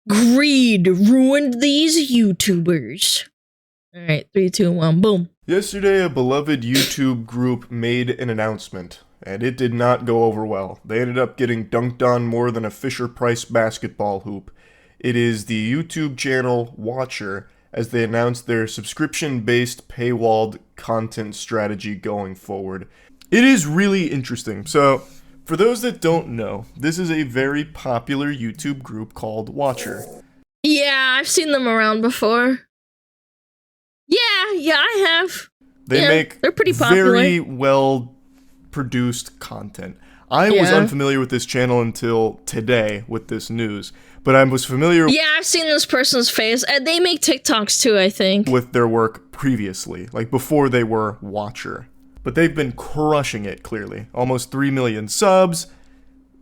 Greed ruined these YouTubers. Alright, 3, 2, 1, boom. Yesterday, a beloved YouTube group made an announcement, and it did not go over well. They ended up getting dunked on more than a Fisher-Price basketball hoop. It is the YouTube channel Watcher, as they announced their subscription-based paywalled content strategy going forward. It is really interesting. So, for those that don't know, this is a very popular YouTube group called Watcher. Yeah, I've seen them around before. Yeah, I have. They're pretty popular. Very well-produced content. I was unfamiliar with this channel until today with this news, but I was familiar I've seen this person's face. They make TikToks too, I think. with their work previously, like before they were Watcher. But they've been crushing it, clearly. Almost 3 million subs,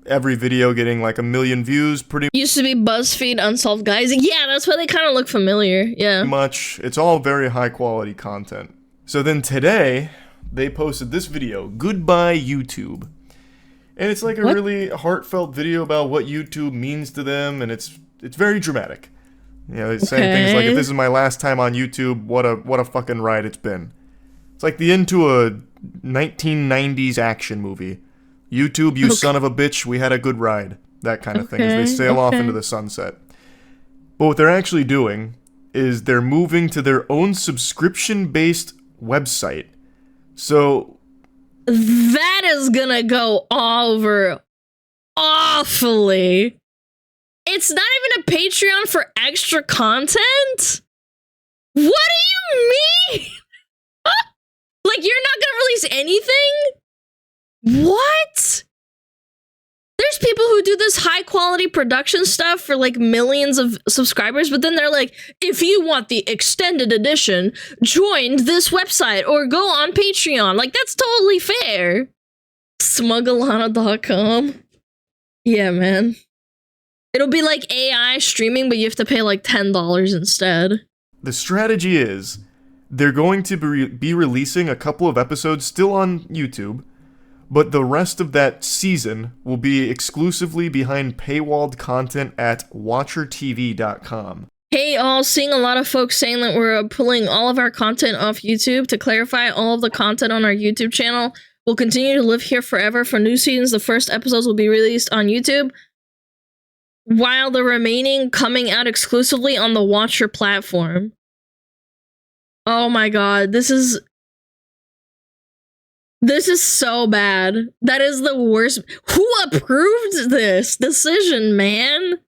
every video getting like 1 million views, pretty Used to be BuzzFeed Unsolved Guys. Yeah, that's why they kind of look familiar. Yeah. much. It's all very high quality content. So then today, they posted this video, Goodbye YouTube. And it's like a really heartfelt video about what YouTube means to them, and it's very dramatic. You know, it's saying things like, if this is my last time on YouTube, what a fucking ride it's been. It's like the end to a 1990s action movie. YouTube, you son of a bitch, we had a good ride. That kind of thing, as they sail off into the sunset. But what they're actually doing is they're moving to their own subscription-based website. So that is gonna go over awfully. It's not even a Patreon for extra content? What do you mean? Like, you're not gonna release anything? What? There's people who do this high quality production stuff for like millions of subscribers, but then they're like, if you want the extended edition, join this website or go on Patreon. Like, that's totally fair. Smuggleana.com. Yeah, man. It'll be like AI streaming, but you have to pay like $10 instead. the strategy is they're going to be releasing a couple of episodes still on YouTube, but the rest of that season will be exclusively behind paywalled content at watchertv.com. Hey all, seeing a lot of folks saying that we're pulling all of our content off YouTube. To clarify, all of the content on our YouTube channel will continue to live here forever. For new seasons, the first episodes will be released on YouTube, while the remaining coming out exclusively on the Watcher platform. Oh my god, this is so bad. That is the worst. Who approved this decision, man?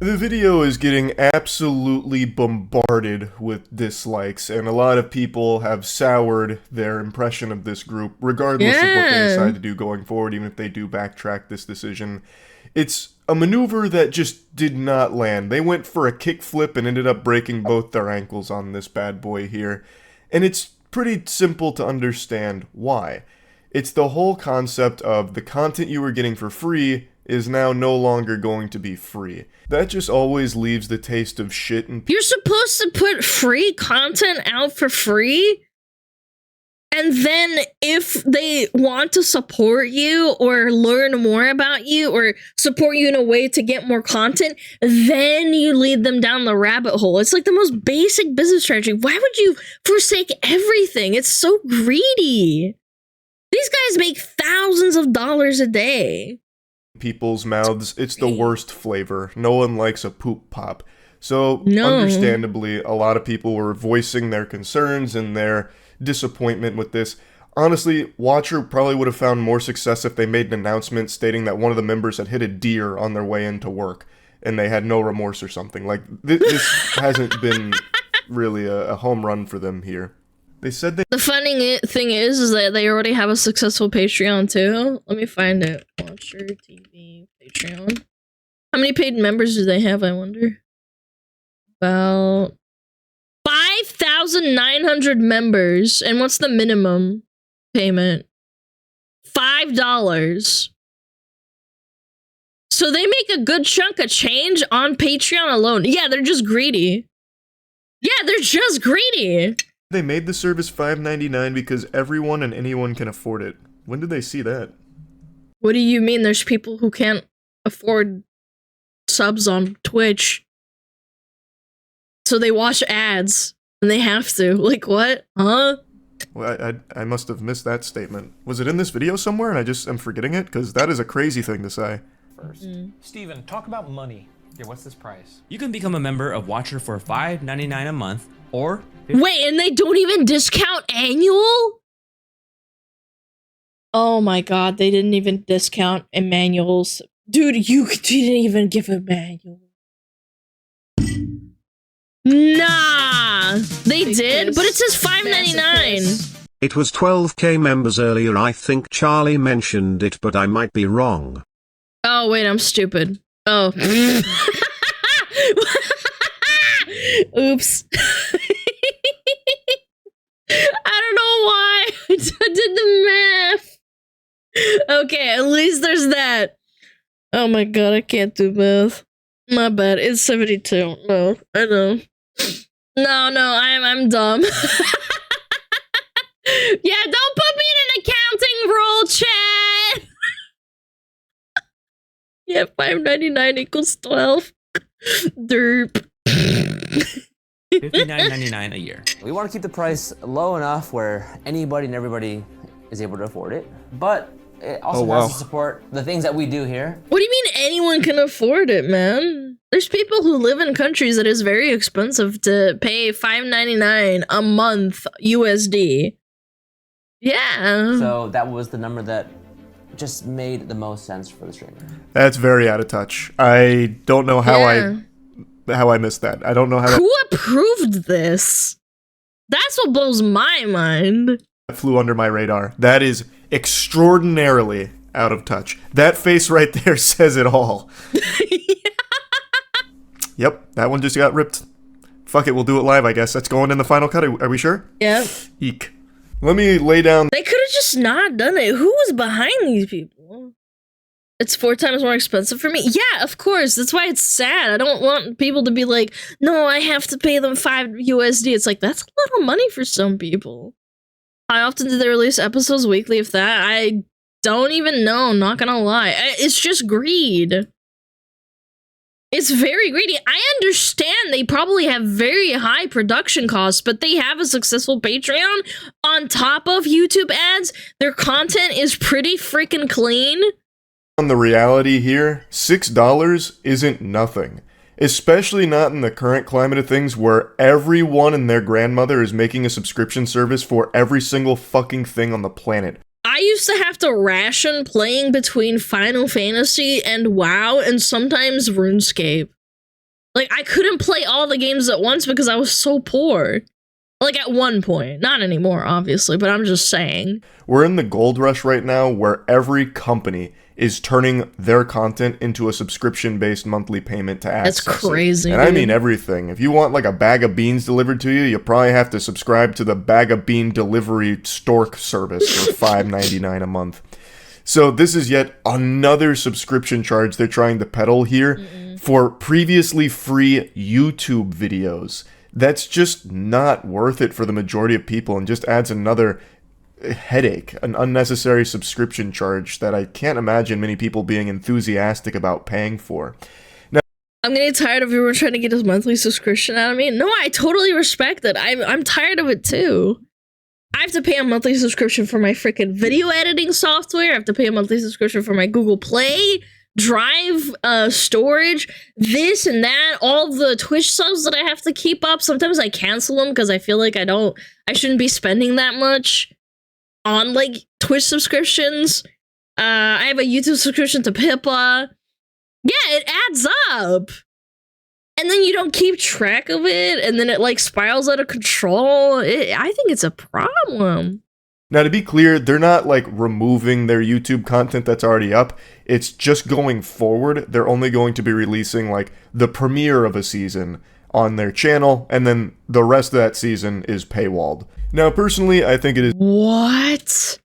The video is getting absolutely bombarded with dislikes, and a lot of people have soured their impression of this group, regardless of what they decide to do going forward, even if they do backtrack this decision. It's a maneuver that just did not land. They went for a kickflip and ended up breaking both their ankles on this bad boy here. And it's pretty simple to understand why. It's the whole concept of the content you were getting for free is now no longer going to be free. That just always leaves the taste of shit in You're supposed to put free content out for free? And then if they want to support you or learn more about you or support you in a way to get more content, then you lead them down the rabbit hole. It's like the most basic business strategy. Why would you forsake everything? It's so greedy. These guys make thousands of dollars a day. people's mouths. It's the worst flavor. No one likes a poop pop. So, understandably, a lot of people were voicing their concerns and their disappointment with this. Honestly, Watcher probably would have found more success if they made an announcement stating that one of the members had hit a deer on their way into work and they had no remorse or something. Like, this hasn't been really a home run for them here. They said they— The funny thing is that they already have a successful Patreon too. Let me find it. Watcher TV Patreon. How many paid members do they have, I wonder? About 5,900 members. And what's the minimum payment? $5. So they make a good chunk of change on Patreon alone. Yeah, they're just greedy. Yeah, they're just greedy. They made the service $5.99 because everyone and anyone can afford it. When did they see that? What do you mean there's people who can't afford subs on Twitch? So they watch ads, and they have to. Like, what? Huh? Well, I must have missed that statement. Was it in this video somewhere and I just am forgetting it? Because that is a crazy thing to say. First. Steven, talk about money. Yeah, what's this price? You can become a member of Watcher for $5.99 a month, or... Wait, and they don't even discount annual? Oh my god, they didn't even discount Emmanuel's. Dude, you didn't even give Emmanuel. Nah, they did, but it says $5.99. It was 12k members earlier. I think Charlie mentioned it, but I might be wrong. Oh, wait, I'm stupid. Oh. Oops. I don't know why I did the math. Okay, at least there's that. Oh my god, I can't do math. My bad. It's 72. No, I know. No, I'm dumb. Yeah, don't put me in an accounting role, chat. Yeah, $5.99 equals 12. Derp. $59.99 a year. We want to keep the price low enough where anybody and everybody is able to afford it, but it also has to support the things that we do here. What do you mean anyone can afford it, man? There's people who live in countries that is very expensive to pay $5.99 a month USD. Yeah. So that was the number that just made the most sense for the streamer. That's very out of touch. I don't know how I missed that. I don't know how Who approved this? That's what blows my mind. that flew under my radar. That is extraordinarily out of touch. That face right there says it all. Yep, that one just got ripped. Fuck it, we'll do it live, I guess. That's going in the final cut. Are we sure? Yeah. Eek. Let me lay down. They could have just not done it. Who was behind these people? It's 4 times more expensive for me? Yeah, of course. That's why it's sad. I don't want people to be like, no, I have to pay them 5 USD. It's like, that's a lot of money for some people. How often do they release episodes weekly, if that? I don't even know, not gonna lie. It's just greed. It's very greedy. I understand they probably have very high production costs, but they have a successful Patreon on top of YouTube ads. Their content is pretty freaking clean. On the reality here, $6 isn't nothing. Especially not in the current climate of things where everyone and their grandmother is making a subscription service for every single fucking thing on the planet. I used to have to ration playing between Final Fantasy and WoW and sometimes RuneScape. Like, I couldn't play all the games at once because I was so poor. Like, at one point. Not anymore, obviously, but I'm just saying. We're in the gold rush right now where every company is turning their content into a subscription-based monthly payment to access That's crazy, it. And I mean everything. If you want like a bag of beans delivered to you, you probably have to subscribe to the bag of bean delivery stork service for $5.99 a month. So this is yet another subscription charge they're trying to peddle here for previously free YouTube videos. That's just not worth it for the majority of people and just adds another headache, an unnecessary subscription charge that I can't imagine many people being enthusiastic about paying for. Now, I'm getting tired of everyone trying to get a monthly subscription out of me. No, I totally respect it. I'm tired of it too. I have to pay a monthly subscription for my freaking video editing software. I have to pay a monthly subscription for my Google Play, Drive, storage, this and that, all the Twitch subs that I have to keep up. Sometimes I cancel them because I feel like I shouldn't be spending that much on like Twitch subscriptions. I have a YouTube subscription to Pippa. Yeah, it adds up. And then you don't keep track of it, and then it like spirals out of control. I think it's a problem. Now, to be clear, they're not like removing their YouTube content that's already up. It's just going forward. They're only going to be releasing like the premiere of a season on their channel, and then the rest of that season is paywalled. Now, personally, I think it is... What?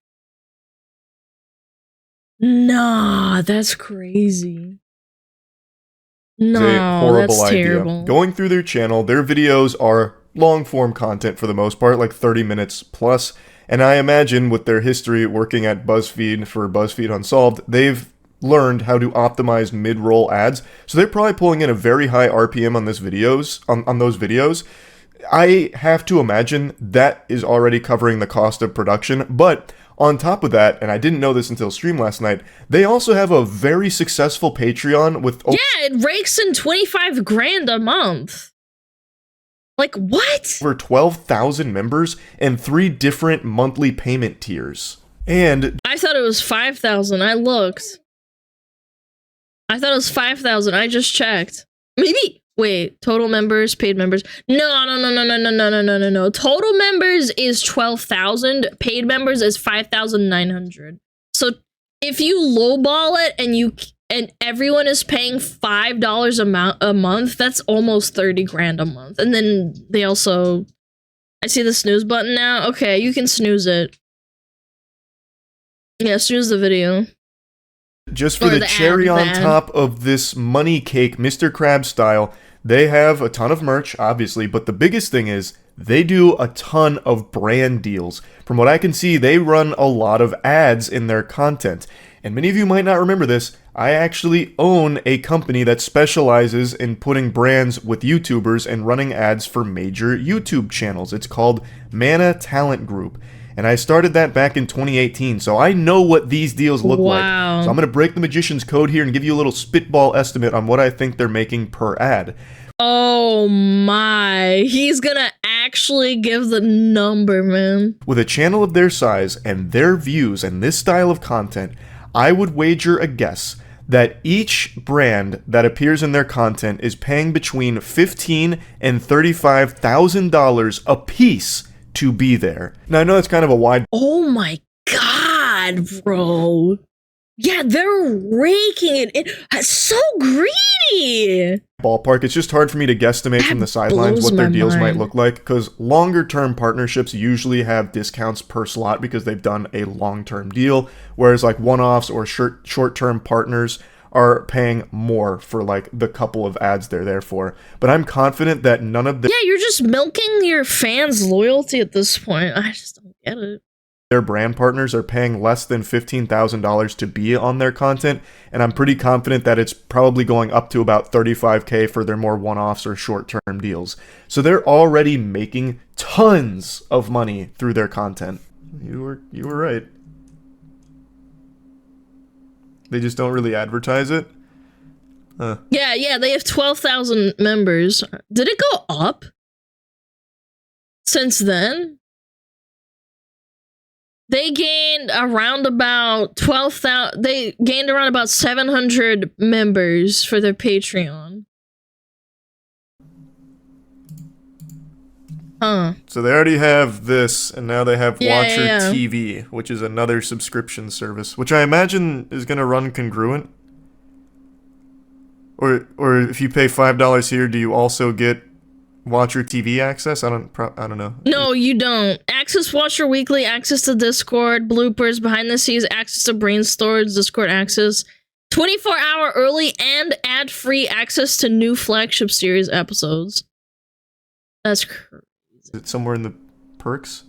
Nah, that's crazy. No, a horrible that's idea. terrible. Going through their channel, their videos are long form content for the most part, like 30 minutes plus. And I imagine with their history working at BuzzFeed for BuzzFeed Unsolved, they've learned how to optimize mid-roll ads. So they're probably pulling in a very high RPM on those videos. I have to imagine that is already covering the cost of production, but on top of that, and I didn't know this until stream last night, they also have a very successful Patreon with... Yeah, it rakes in 25 grand a month. Like, what? Over 12,000 members and 3 different monthly payment tiers. And... I thought it was 5,000. I looked. I thought it was 5,000. I just checked. Maybe... Wait, total members, paid members. No. Total members is 12,000. Paid members is 5,900. So if you lowball it and everyone is paying $5 a month, that's almost 30 grand a month. And then they also, I see the snooze button now. Okay, you can snooze it. Yeah, snooze the video. Just for the cherry on top of this money cake, Mr. Krabs style, they have a ton of merch, obviously, but the biggest thing is they do a ton of brand deals. From what I can see, they run a lot of ads in their content. And many of you might not remember this, I actually own a company that specializes in putting brands with YouTubers and running ads for major YouTube channels. It's called Mana Talent Group. And I started that back in 2018, so I know what these deals look like. So I'm going to break the magician's code here and give you a little spitball estimate on what I think they're making per ad. Oh my, he's gonna actually give the number, man. With a channel of their size and their views and this style of content, I would wager a guess that each brand that appears in their content is paying between $15,000 and $35,000 a piece to be there. Now, I know that's kind of a wide... Oh my god, bro. Yeah, they're raking it in. So greedy. Ballpark. It's just hard for me to guesstimate from the sidelines what their deals might look like, because longer-term partnerships usually have discounts per slot because they've done a long-term deal, whereas like one-offs or short-term partners are paying more for like the couple of ads they're there for. But I'm confident that none of the... Yeah, you're just milking your fans' loyalty at this point. I just don't get it. Their brand partners are paying less than $15,000 to be on their content, and I'm pretty confident that it's probably going up to about $35K for their more one-offs or short-term deals. So they're already making tons of money through their content. You were right. They just don't really advertise it. Yeah, they have 12,000 members. Did it go up since then? They gained around about 12,000. They gained around about 700 members for their Patreon. Huh. So they already have this, and now they have Watcher yeah. TV, which is another subscription service, which I imagine is going to run congruent. Or if you pay $5 here, do you also get Watcher TV access? I don't know. No, you don't. Access Watcher Weekly, access to Discord, bloopers, behind the scenes, access to Brain Storage, Discord access, 24-hour early and ad-free access to new flagship series episodes. That's crazy. Is it somewhere in the perks?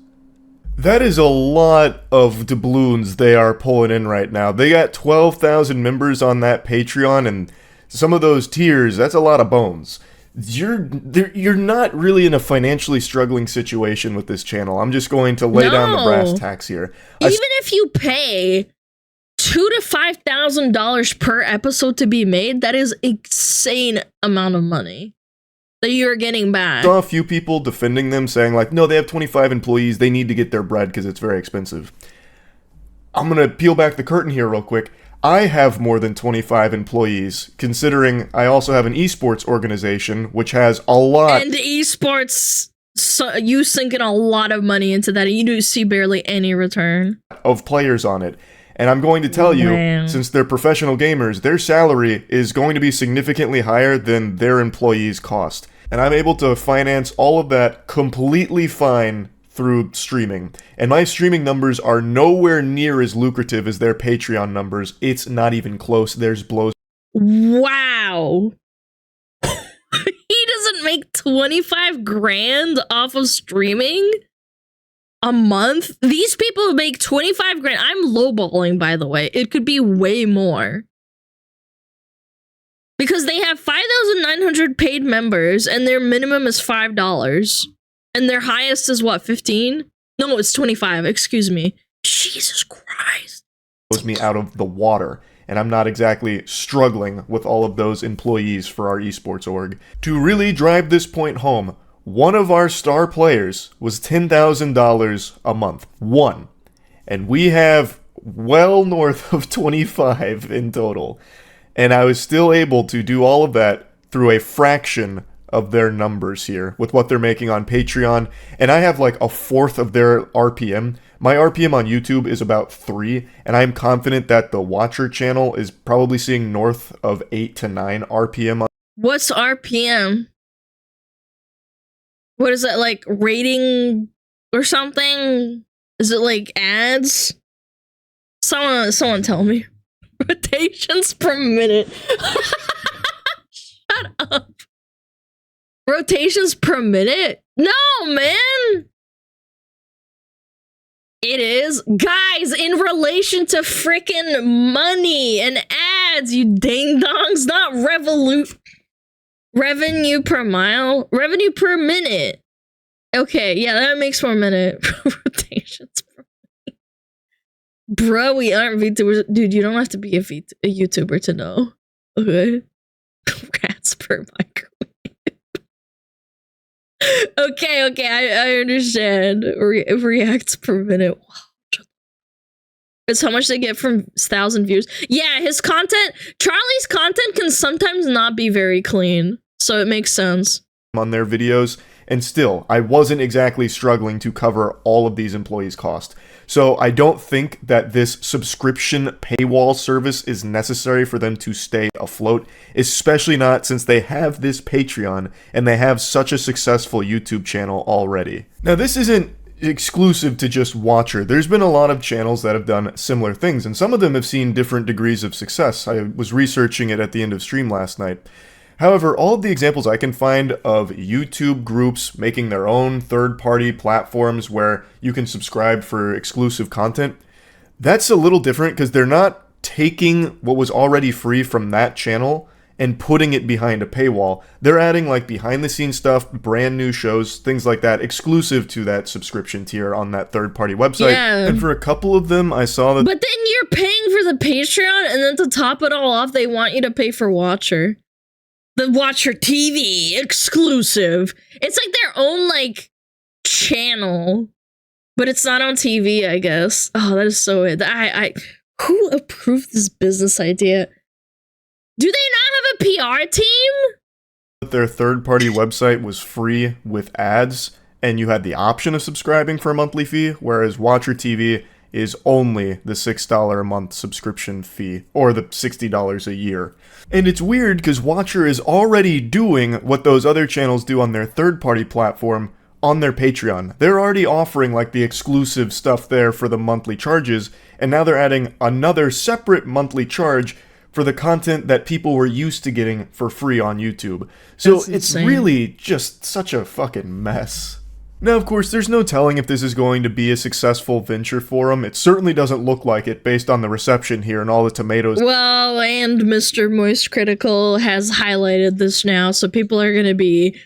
That is a lot of doubloons they are pulling in right now. They got 12,000 members on that Patreon, and some of those tiers, that's a lot of bones. You're not really in a financially struggling situation with this channel. I'm just going to lay down the brass tacks here. Even if you pay $2,000 to $5,000 per episode to be made, that is insane amount of money that you're getting back. I saw a few people defending them, saying like, no, they have 25 employees, they need to get their bread because it's very expensive. I'm gonna peel back the curtain here real quick. I have more than 25 employees, considering I also have an esports organization, which has a lot... And esports, so you sink in a lot of money into that, and you do see barely any return. ...of players on it. And I'm going to tell you, since they're professional gamers, their salary is going to be significantly higher than their employees' cost. And I'm able to finance all of that completely fine through streaming. And my streaming numbers are nowhere near as lucrative as their Patreon numbers. It's not even close. There's blows. Wow. He doesn't make 25 grand off of streaming a month? These people make 25 grand. I'm lowballing, by the way. It could be way more. Because they have 5,900 paid members and their minimum is $5. And their highest is what, 15? No, it's 25, excuse me. Jesus Christ. Blows me out of the water. And I'm not exactly struggling with all of those employees for our esports org. To really drive this point home, one of our star players was $10,000 a month. One. And we have well north of 25 in total. And I was still able to do all of that through a fraction of their numbers here with what they're making on Patreon. And I have like a fourth of their RPM. My RPM on YouTube is about 3, and I'm confident that the Watcher channel is probably seeing north of 8 to 9 RPM. What's RPM? What is that, like rating or something? Is it like ads? Someone tell me. Rotations per minute. Shut up. Rotations per minute? No, man. It is. Guys, in relation to frickin' money and ads, you ding-dongs, not revenue per mile? Revenue per minute. Okay, yeah, that makes more minute. Rotations per minute. Bro, we aren't VTubers. Dude, you don't have to be a YouTuber to know. Okay? Rats per microwave. Okay, I understand. Reacts per minute. Wow. It's how much they get from 1,000 views. Yeah, his content, Charlie's content can sometimes not be very clean, so it makes sense. On their videos, and still, I wasn't exactly struggling to cover all of these employees' costs. So I don't think that this subscription paywall service is necessary for them to stay afloat, especially not since they have this Patreon and they have such a successful YouTube channel already. Now, this isn't exclusive to just Watcher. There's been a lot of channels that have done similar things, and some of them have seen different degrees of success. I was researching it at the end of stream last night. However, all of the examples I can find of YouTube groups making their own third-party platforms where you can subscribe for exclusive content, that's a little different because they're not taking what was already free from that channel and putting it behind a paywall. They're adding like behind-the-scenes stuff, brand new shows, things like that, exclusive to that subscription tier on that third-party website. Yeah. And for a couple of them, I saw that... But then you're paying for the Patreon, and then to top it all off, they want you to pay for Watcher. The Watcher TV exclusive. It's like their own like channel, but it's not on TV, I guess. Oh, that is so weird. Who approved this business idea? Do they not have a PR team? Their third-party website was free with ads, and you had the option of subscribing for a monthly fee, whereas Watcher TV is only the $6 a month subscription fee, or the $60 a year. And it's weird because Watcher is already doing what those other channels do on their third-party platform on their Patreon. They're already offering like the exclusive stuff there for the monthly charges, and now they're adding another separate monthly charge for the content that people were used to getting for free on YouTube. So it's really just such a fucking mess. Now, of course, there's no telling if this is going to be a successful venture for them. It certainly doesn't look like it based on the reception here and all the tomatoes. Well, and Mr. Moist Critical has highlighted this now, so people are going to be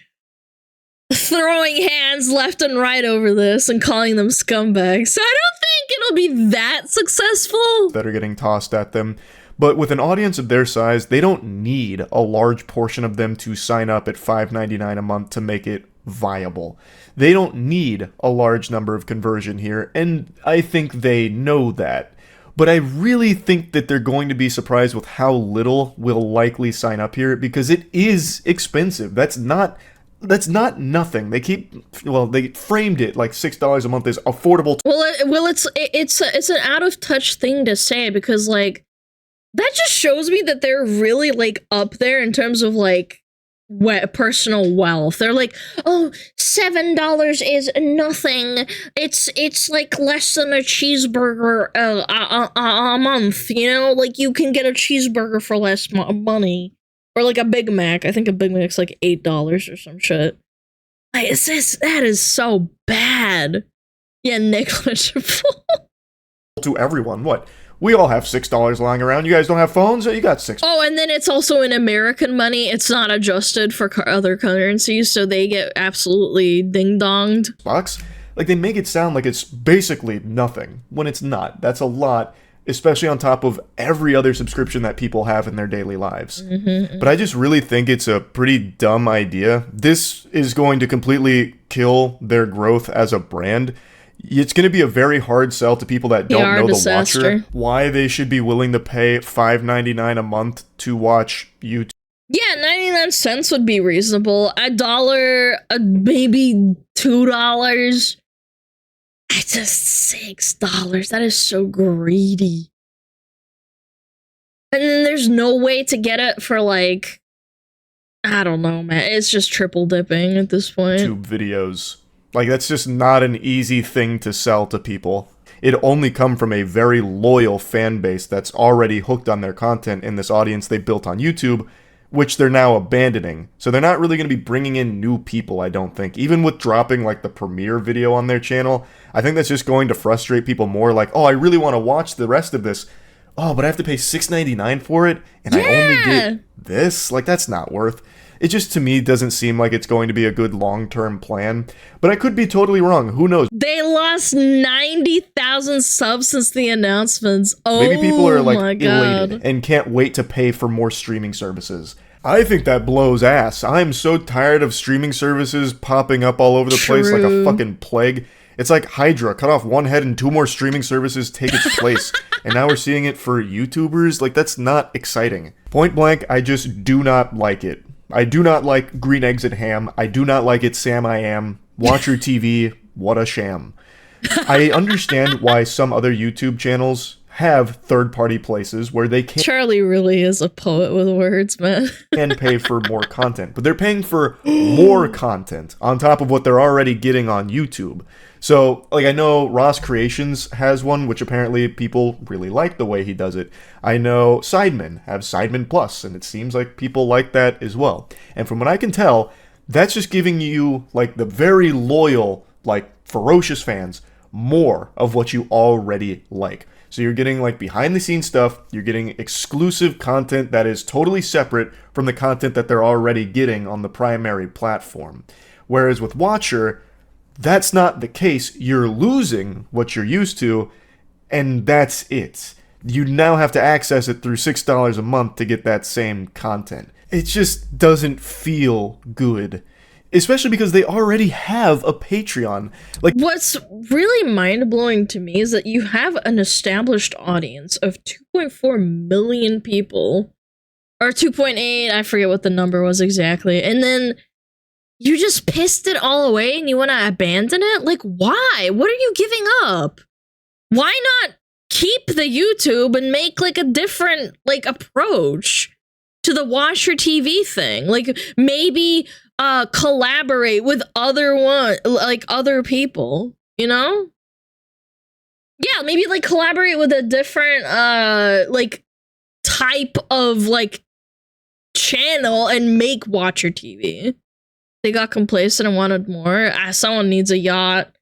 throwing hands left and right over this and calling them scumbags. So I don't think it'll be that successful. That are getting tossed at them. But with an audience of their size, they don't need a large portion of them to sign up at $5.99 a month to make it viable. They don't need a large number of conversion here, and I think they know that. But I really think that they're going to be surprised with how little will likely sign up here, because it is expensive. That's not nothing. They framed it like $6 a month is affordable. It's an out of touch thing to say, because like that just shows me that they're really like up there in terms of like personal wealth. They're like, oh, $7 is nothing. It's like less than a cheeseburger a month. You know, like you can get a cheeseburger for less money. Or like a Big Mac. I think a Big Mac's like $8 or some shit. Like, that is so bad. Yeah, negligible. To everyone. What? We all have $6 lying around. You guys don't have phones? You got $6. Oh, and then it's also in American money. It's not adjusted for other currencies, so they get absolutely ding-donged. Bucks? Like, they make it sound like it's basically nothing, when it's not. That's a lot, especially on top of every other subscription that people have in their daily lives. But I just really think it's a pretty dumb idea. This is going to completely kill their growth as a brand. It's going to be a very hard sell to people that don't know the Watcher why they should be willing to pay $5.99 a month to watch YouTube. Yeah, 99 cents would be reasonable. $1, maybe $2. It's just $6. That is so greedy. And then there's no way to get it for like, I don't know, man. It's just triple dipping at this point. YouTube videos. Like, that's just not an easy thing to sell to people. It only come from a very loyal fan base that's already hooked on their content in this audience they built on YouTube, which they're now abandoning. So they're not really going to be bringing in new people, I don't think. Even with dropping, like, the premiere video on their channel, I think that's just going to frustrate people more. Like, oh, I really want to watch the rest of this. Oh, but I have to pay $6.99 for it, and I only get this? Like, that's not worth. It just, to me, doesn't seem like it's going to be a good long-term plan. But I could be totally wrong. Who knows? They lost 90,000 subs since the announcements. Oh, maybe people are, like, my God. elated and can't wait to pay for more streaming services. I think that blows ass. I'm so tired of streaming services popping up all over the place like a fucking plague. It's like Hydra, cut off one head and 2 more streaming services take its place. And now we're seeing it for YouTubers? Like, that's not exciting. Point blank, I just do not like it. I do not like Green Eggs and Ham. I do not like it, Sam I Am. Watcher TV, what a sham. I understand why some other YouTube channels have third-party places where they can Charlie really is a poet with words, man. can pay for more content, but they're paying for more content on top of what they're already getting on YouTube. So, like, I know Ross Creations has one, which apparently people really like the way he does it. I know Sidemen have Sidemen Plus, and it seems like people like that as well. And from what I can tell, that's just giving you, like, the very loyal, like, ferocious fans more of what you already like. So you're getting, like, behind-the-scenes stuff, you're getting exclusive content that is totally separate from the content that they're already getting on the primary platform. Whereas with Watcher, that's not the case. You're losing what you're used to, and that's it. You now have to access it through $6 a month to get that same content. It just doesn't feel good. Especially because they already have a Patreon. Like, what's really mind-blowing to me is that you have an established audience of 2.4 million people. Or 2.8, I forget what the number was exactly. And then you just pissed it all away and you want to abandon it? Like, why? What are you giving up? Why not keep the YouTube and make, like, a different, like, approach to the Watcher TV thing? Like, maybe collaborate with other people, you know? Yeah, maybe, like, collaborate with a different, like, type of, like, channel and make Watcher TV. They got complacent and wanted more. Someone needs a yacht.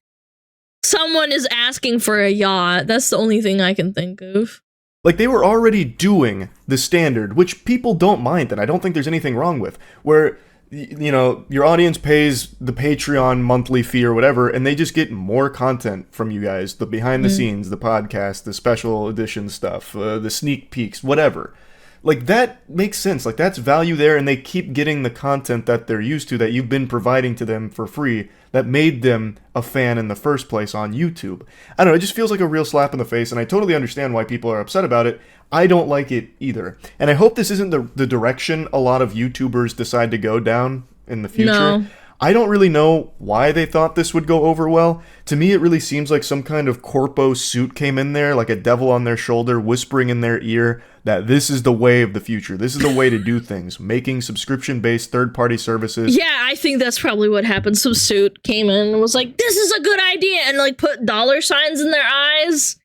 Someone is asking for a yacht. That's the only thing I can think of. Like, they were already doing the standard, which people don't mind, and I don't think there's anything wrong with, where, you know, your audience pays the Patreon monthly fee or whatever, and they just get more content from you guys. The behind the scenes, the podcast, the special edition stuff, the sneak peeks, whatever. Like, that makes sense. Like, that's value there, and they keep getting the content that they're used to, that you've been providing to them for free, that made them a fan in the first place on YouTube. I don't know, it just feels like a real slap in the face, and I totally understand why people are upset about it. I don't like it either. And I hope this isn't the direction a lot of YouTubers decide to go down in the future. No. I don't really know why they thought this would go over well. To me, it really seems like some kind of corpo suit came in there, like a devil on their shoulder, whispering in their ear that this is the way of the future. This is the way to do things, making subscription-based third-party services. Yeah, I think that's probably what happened. Some suit came in and was like, this is a good idea, and, like, put dollar signs in their eyes.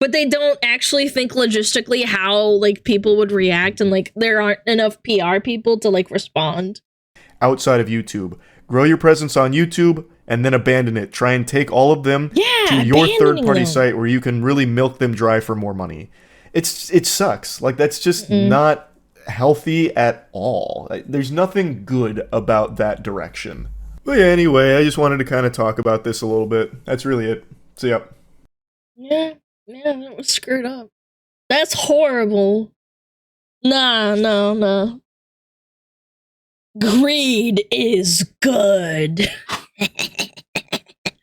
But they don't actually think logistically how like people would react, and like there aren't enough PR people to like respond. Outside of YouTube, grow your presence on YouTube and then abandon it. Try and take all of them to your third-party site where you can really milk them dry for more money. It sucks. Like, that's just not healthy at all. There's nothing good about that direction. But yeah, anyway, I just wanted to kind of talk about this a little bit. That's really it. So yep. Yeah, that was screwed up. That's horrible. Nah. Greed is good.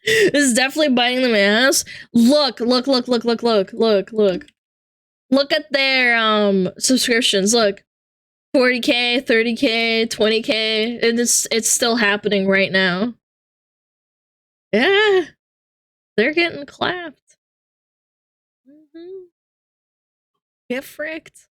This is definitely biting them ass. Look. Look at their subscriptions. Look. 40K, 30K, 20K. It's still happening right now. Yeah. They're getting clapped. Get fricked.